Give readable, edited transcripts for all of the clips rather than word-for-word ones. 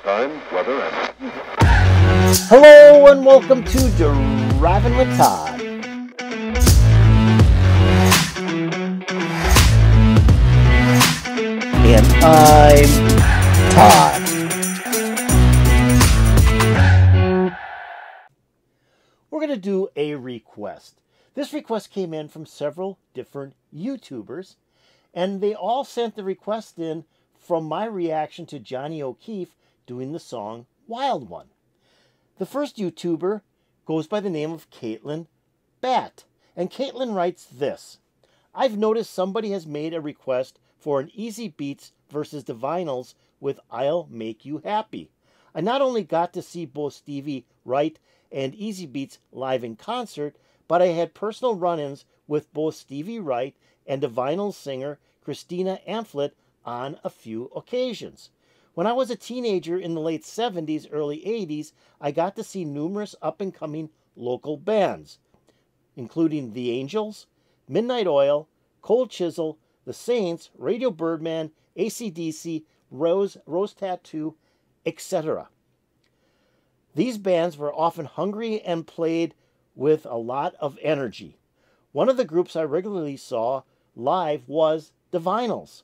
time, weather, and... Hello and welcome to Driving with Todd. And I'm Todd. We're going to do a request. This request came in from several different YouTubers, and they all sent the request in from my reaction to Johnny O'Keefe doing the song Wild One. The first YouTuber goes by the name of Caitlin Bat, and Caitlin writes this: I've noticed somebody has made a request for an Easybeats versus Divinyls with I'll Make You Happy. I not only got to see both Stevie, Wright, and Easybeats live in concert, but I had personal run-ins with both Stevie Wright and Divinyls singer Chrissy Amphlett on a few occasions. When I was a teenager in the late 70s, early 80s, I got to see numerous up-and-coming local bands, including The Angels, Midnight Oil, Cold Chisel, The Saints, Radio Birdman, AC/DC, Rose Tattoo, etc. These bands were often hungry and played with a lot of energy. One of the groups I regularly saw live was Divinyls.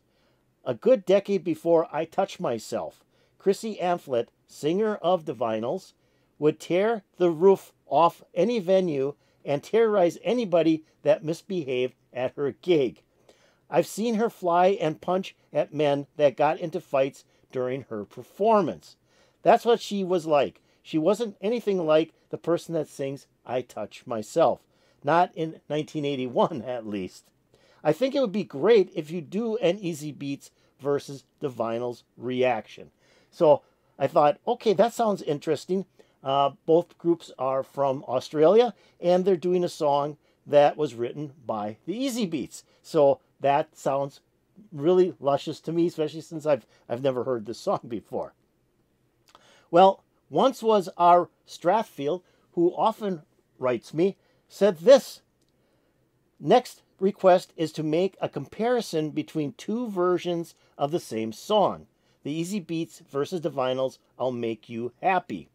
A good decade before I Touch Myself, Chrissy Amphlett, singer of Divinyls, would tear the roof off any venue and terrorize anybody that misbehaved at her gig. I've seen her fly and punch at men that got into fights during her performance. That's what she was like. She wasn't anything like the person that sings I Touch Myself. Not in 1981, at least. I think it would be great if you do an Easybeats versus Divinyls reaction. So I thought, okay, that sounds interesting. Both groups are from Australia, and they're doing a song that was written by the Easybeats. So that sounds really luscious to me, especially since I've never heard this song before. Well, once was our Strathfield, who often writes me, said this: next request is to make a comparison between two versions of the same song, the Easybeats versus Divinyls, I'll Make You Happy.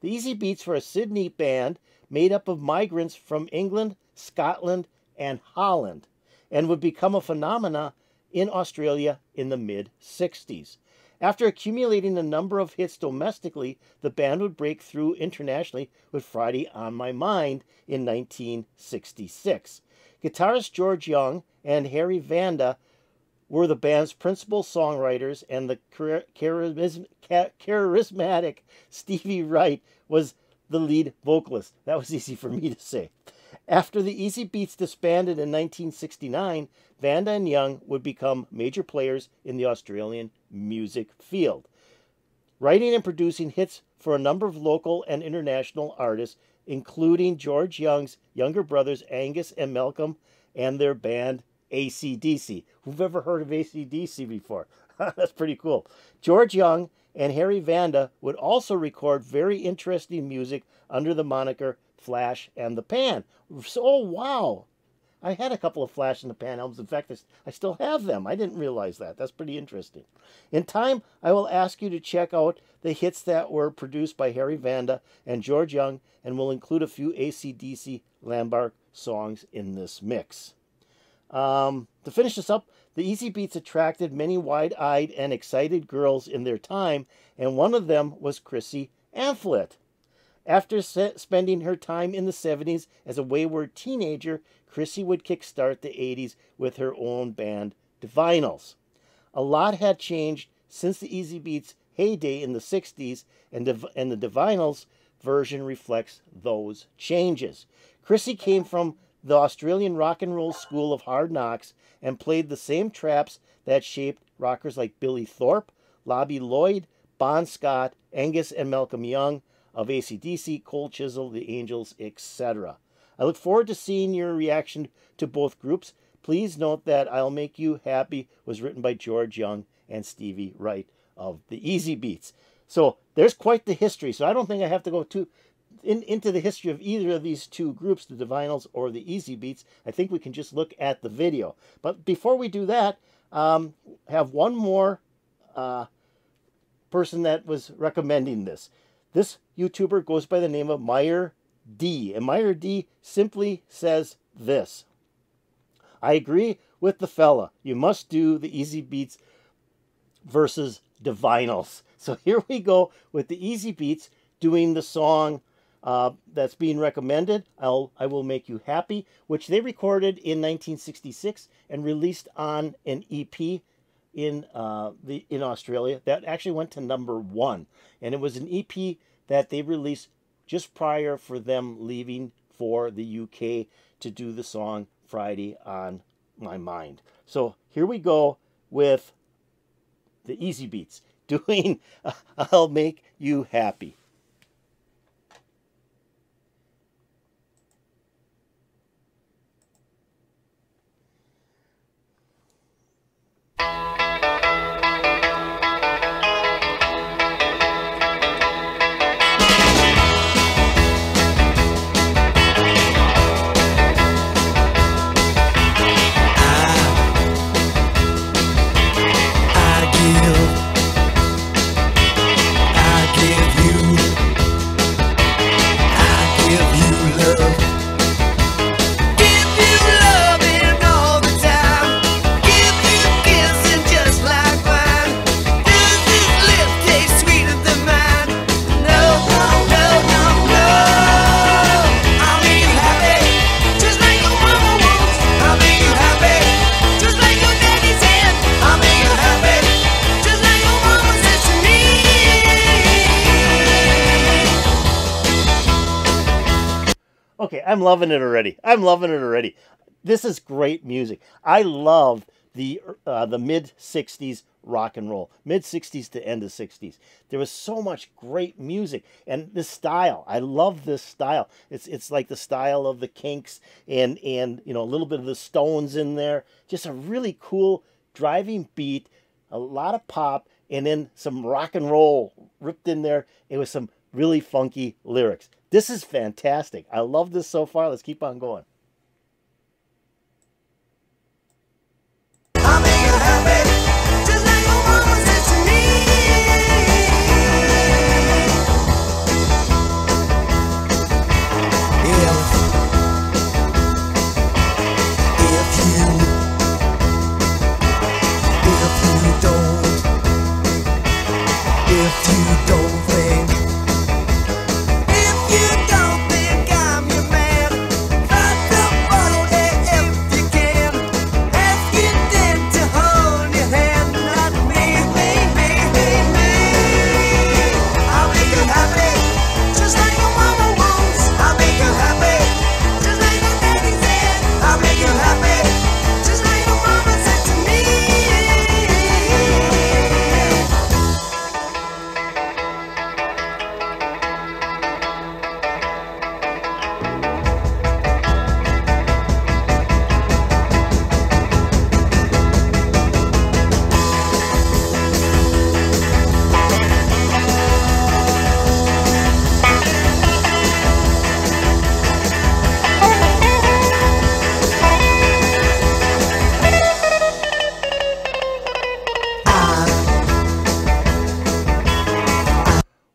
The Easybeats were a Sydney band made up of migrants from England, Scotland, and Holland, and would become a phenomena in Australia in the mid-60s. After accumulating a number of hits domestically, the band would break through internationally with Friday on My Mind in 1966. Guitarist George Young and Harry Vanda were the band's principal songwriters, and the charismatic Stevie Wright was the lead vocalist. That was easy for me to say. After the Easybeats disbanded in 1969, Vanda and Young would become major players in the Australian music field, writing and producing hits for a number of local and international artists, including George Young's younger brothers Angus and Malcolm and their band AC/DC. Who've ever heard of AC/DC before? That's pretty cool. George Young and Harry Vanda would also record very interesting music under the moniker Flash and the Pan. So, oh, wow. I had a couple of Flash and the Pan albums. In fact, I still have them. I didn't realize that. That's pretty interesting. In time, I will ask you to check out the hits that were produced by Harry Vanda and George Young, and we'll include a few AC/DC Landmark songs in this mix. To finish this up, the Easybeats attracted many wide-eyed and excited girls in their time, and one of them was Chrissy Amphlett. After spending her time in the 70s as a wayward teenager, Chrissy would kickstart the 80s with her own band, Divinyls. A lot had changed since the Easybeats' heyday in the 60s, and the Divinyls version reflects those changes. Chrissy came from the Australian rock and roll school of hard knocks and played the same traps that shaped rockers like Billy Thorpe, Bobby Lloyd, Bon Scott, Angus and Malcolm Young of AC/DC, Cold Chisel, The Angels, etc. I look forward to seeing your reaction to both groups. Please note that I'll Make You Happy was written by George Young and Stevie Wright of the Easybeats. So there's quite the history. So I don't think I have to go into the history of either of these two groups, the Divinyls or the Easybeats. I think we can just look at the video. But before we do that, have one more person that was recommending this. This YouTuber goes by the name of Meyer D. And Meyer D simply says this: I agree with the fella. You must do the Easybeats versus Divinyls. So here we go with the Easybeats doing the song that's being recommended, I Will Make You Happy, which they recorded in 1966 and released on an EP in Australia that actually went to #1, and it was an EP that they released just prior for them leaving for the UK to do the song Friday on My Mind. So here we go with the Easybeats doing I'll Make You Happy. Okay, I'm loving it already. I'm loving it already. This is great music. I love the mid-60s rock and roll. Mid-60s to end of 60s. There was so much great music. And this style, I love this style. It's like the style of the Kinks and you know, a little bit of the Stones in there. Just a really cool driving beat, a lot of pop, and then some rock and roll ripped in there. It was some really funky lyrics. This is fantastic. I love this so far. Let's keep on going. I'll make you happy, just like your mama said to me. If you don't think I'm your man, fight the bottle if you can. Ask your dad to hold your hand, not me. I'll make you happy, just like your mama wants. I'll make you happy, just like your daddy said. I'll make you happy, just like your mama said to me.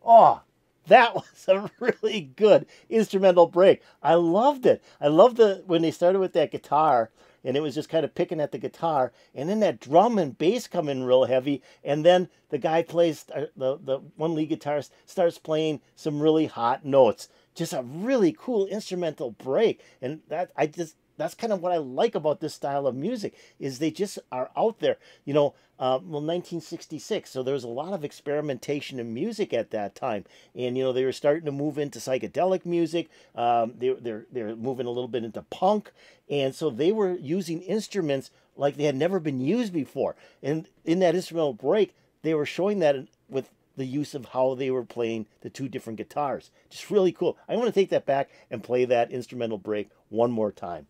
Oh, that was a really good instrumental break. I loved it. I loved when they started with that guitar, and it was just kind of picking at the guitar, and then that drum and bass come in real heavy, and then the guy plays, the one lead guitarist starts playing some really hot notes. Just a really cool instrumental break, and that's kind of what I like about this style of music, is they just are out there. You know, 1966, so there was a lot of experimentation in music at that time, and you know, they were starting to move into psychedelic music. They're moving a little bit into punk, and so they were using instruments like they had never been used before. And in that instrumental break, they were showing that with the use of how they were playing the two different guitars. Just really cool. I want to take that back and play that instrumental break one more time.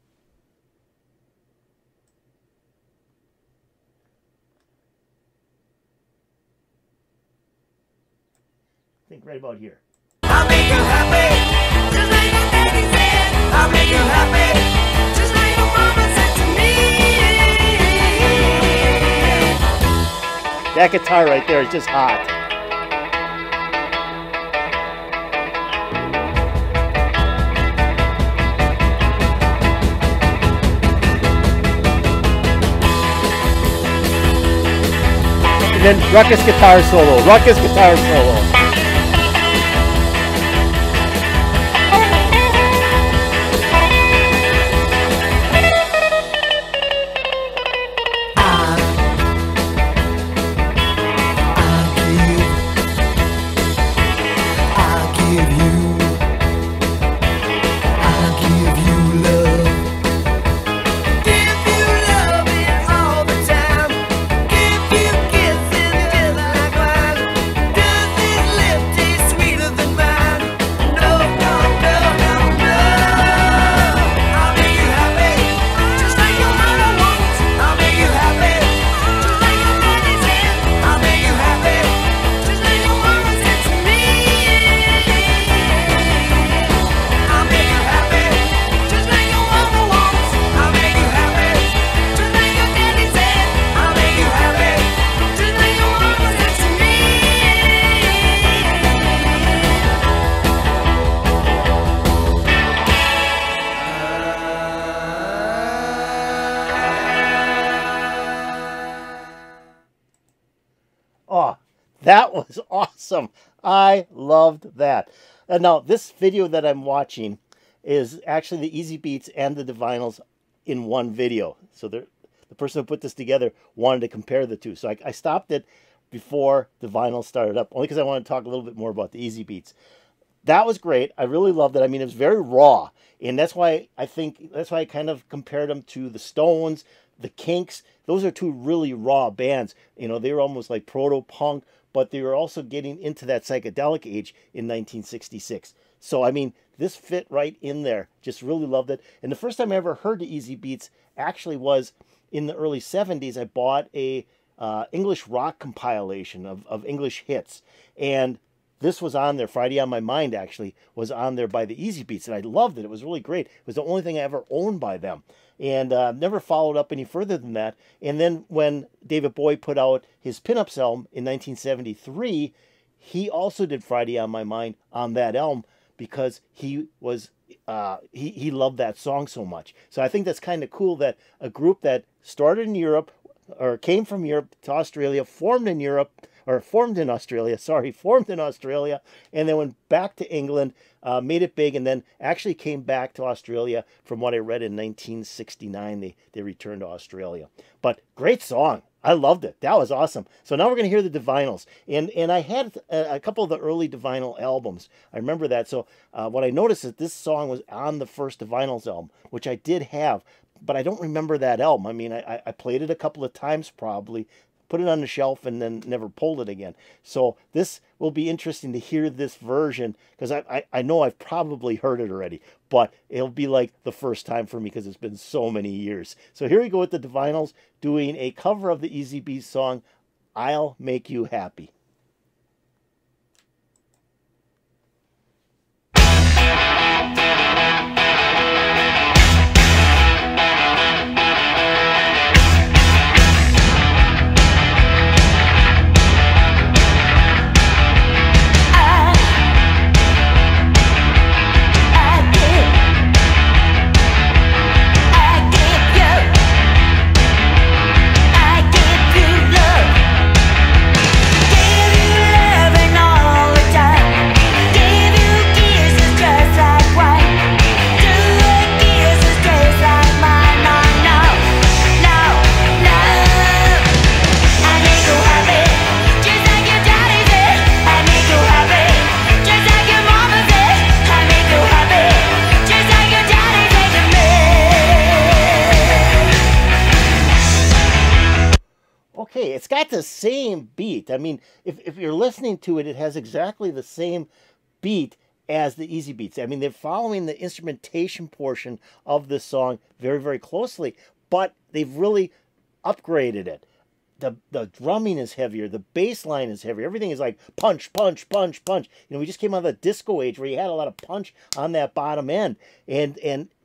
I think right about here. I'll make you happy, just like your daddy said. I'll make you happy, just like your mama said to me. That guitar right there is just hot. And then ruckus guitar solo, ruckus guitar solo. Oh, that was awesome. I loved that. And now this video that I'm watching is actually the Easybeats and the Divinyls in one video. So the person who put this together wanted to compare the two. So I stopped it before the vinyl started up, only because I wanted to talk a little bit more about the Easybeats. That was great. I really loved it. I mean, it was very raw. And that's why I kind of compared them to the Stones, the Kinks. Those are two really raw bands. You know, they were almost like proto-punk, but they were also getting into that psychedelic age in 1966. So, I mean, this fit right in there. Just really loved it. And the first time I ever heard the Easybeats actually was in the early 70s. I bought a English rock compilation of English hits. And this was on there. Friday on My Mind, actually, was on there by the Easybeats. And I loved it. It was really great. It was the only thing I ever owned by them. And never followed up any further than that. And then when David Bowie put out his Pinups album in 1973, he also did Friday on My Mind on that album because he was he loved that song so much. So I think that's kind of cool that a group that started in Europe or came from Europe to Australia, formed in Australia, and then went back to England, made it big, and then actually came back to Australia. From what I read in 1969, they returned to Australia. But great song. I loved it. That was awesome. So now we're going to hear the Divinyls. And I had a couple of the early Divinyl albums. I remember that. So what I noticed is this song was on the first Divinyls album, which I did have, but I don't remember that album. I mean, I played it a couple of times probably, put it on the shelf, and then never pulled it again. So this will be interesting to hear this version, because I know I've probably heard it already, but it'll be like the first time for me because it's been so many years. So here we go with the Divinyls doing a cover of the Easybeats song, I'll Make You Happy. Okay, it's got the same beat. I mean, if you're listening to it, it has exactly the same beat as the Easybeats. I mean, they're following the instrumentation portion of this song very, very closely, but they've really upgraded it. The drumming is heavier, the bass line is heavier, everything is like punch, punch, punch, punch. You know, we just came out of the disco age where you had a lot of punch on that bottom end, and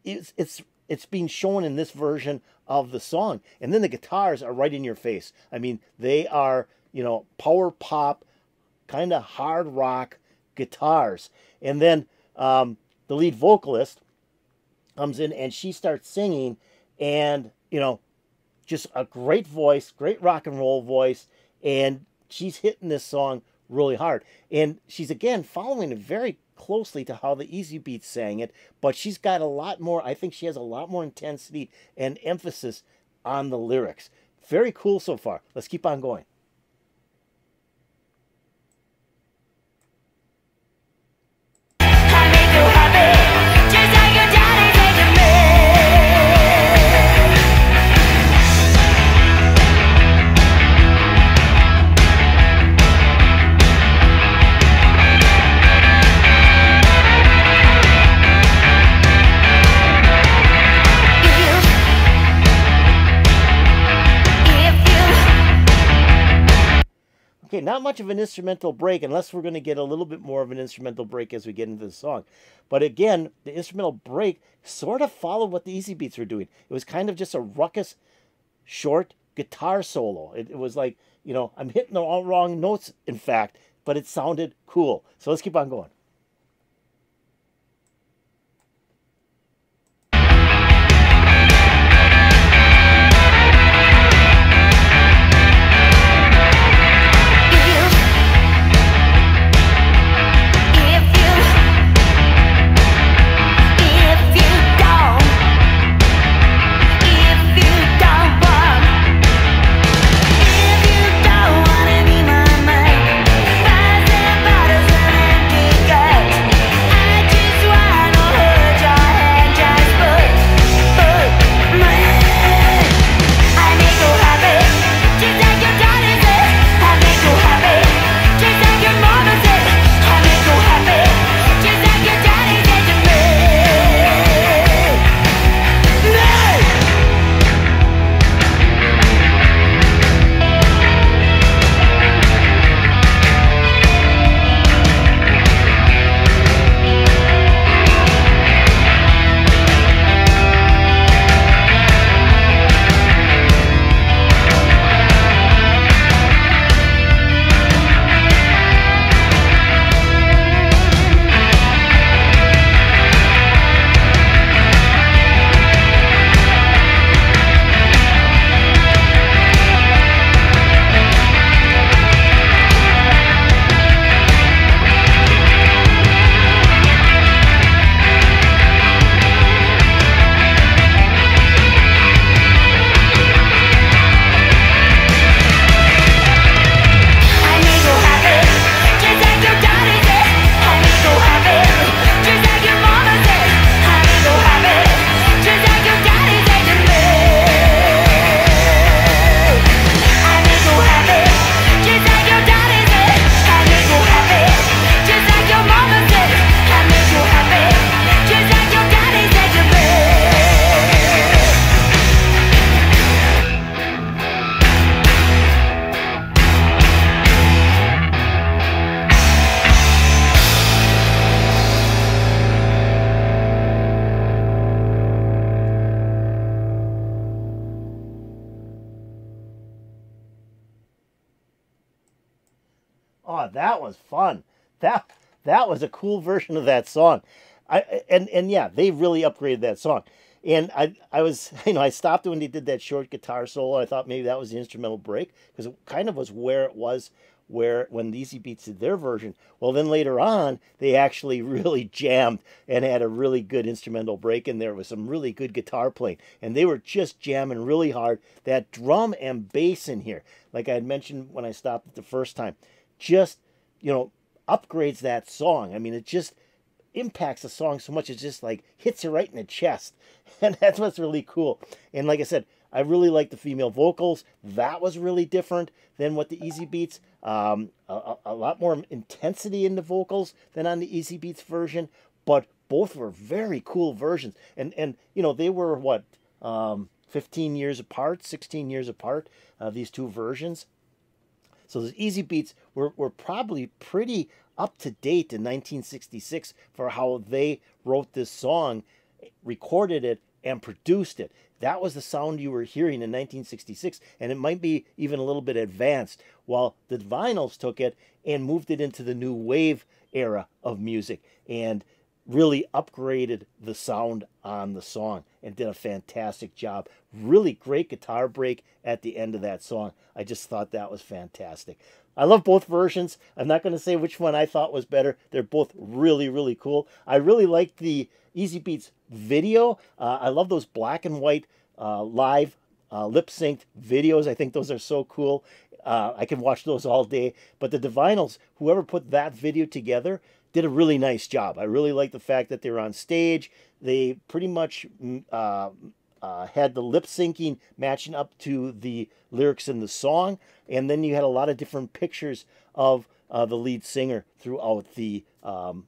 it's being shown in this version of the song. And then the guitars are right in your face. I mean, they are, you know, power pop, kind of hard rock guitars. And then the lead vocalist comes in and she starts singing, and, you know, just a great voice, great rock and roll voice. and she's hitting this song really hard. And she's, again, following it very closely to how the Easybeats sang it, but she's got a lot more, I think she has a lot more intensity and emphasis on the lyrics. Very cool so far. Let's keep on going. Okay, not much of an instrumental break unless we're going to get a little bit more of an instrumental break as we get into the song. But again, the instrumental break sort of followed what the Easybeats were doing. It was kind of just a ruckus, short guitar solo. It was like, you know, I'm hitting the all wrong notes, in fact, but it sounded cool. So let's keep on going. Oh, that was fun. That was a cool version of that song. And yeah, they really upgraded that song. And I was, I stopped when they did that short guitar solo. I thought maybe that was the instrumental break, because it kind of was where it was when the Easybeats did their version. Well, then later on, they actually really jammed and had a really good instrumental break in there with some really good guitar playing. And they were just jamming really hard. That drum and bass in here, like I had mentioned when I stopped it the first time, just, upgrades that song. I mean, it just impacts the song so much. It just like hits you right in the chest. And that's what's really cool. And like I said, I really like the female vocals. That was really different than what the Easybeats. A lot more intensity in the vocals than on the Easybeats version. But both were very cool versions. And they were, what, 15 years apart, 16 years apart, these two versions. So the Easybeats were probably pretty up to date in 1966 for how they wrote this song, recorded it, and produced it. That was the sound you were hearing in 1966, and it might be even a little bit advanced, while the Divinyls took it and moved it into the new wave era of music. And really upgraded the sound on the song and did a fantastic job. Really great guitar break at the end of that song. I just thought that was fantastic. I love both versions. I'm not going to say which one I thought was better. They're both really, really cool. I really liked the Easybeats video. I love those black and white live lip-synced videos. I think those are so cool. I can watch those all day. But the Divinyls, whoever put that video together, did a really nice job. I really like the fact that they were on stage. They pretty much had the lip syncing matching up to the lyrics in the song, and then you had a lot of different pictures of the lead singer throughout the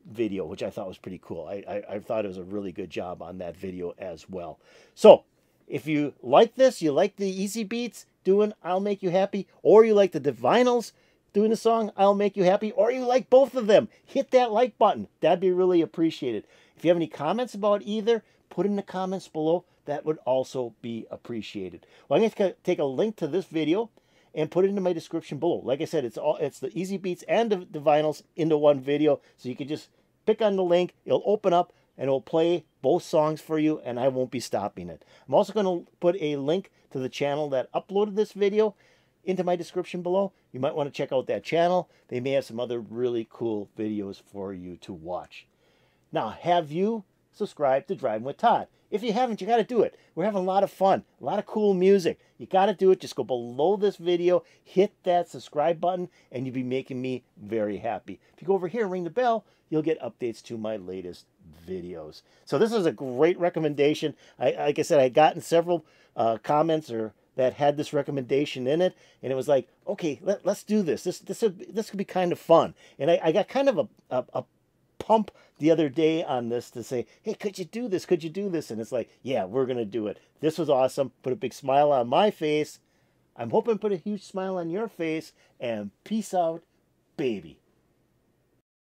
video, which I thought was pretty cool. I thought it was a really good job on that video as well. So if you like this, you like the Easybeats doing I'll Make You Happy, or you like the Divinyls doing the song I'll Make You Happy, or you like both of them, hit that like button. That'd be really appreciated. If you have any comments about either, put in the comments below. That would also be appreciated. Well, I'm going to take a link to this video and put it into my description below. Like I said, it's the Easybeats and the Divinyls into one video, so you can just pick on the link. It'll open up and it'll play both songs for you, and I won't be stopping it. I'm also going to put a link to the channel that uploaded this video into my description below. You might want to check out that channel. They may have some other really cool videos for you to watch. Now, have you subscribed to Driving with Todd? If you haven't, you got to do it. We're having a lot of fun, a lot of cool music. You got to do it. Just go below this video, hit that subscribe button, and you'll be making me very happy. If you go over here and ring the bell, you'll get updates to my latest videos. So this is a great recommendation. Like I said, I gotten several comments that had this recommendation in it, and it was like, okay, let's do this. This could be kind of fun. And I got kind of a pump the other day on this to say, hey, could you do this? Could you do this? And it's like, yeah, we're going to do it. This was awesome. Put a big smile on my face. I'm hoping to put a huge smile on your face. And peace out, baby.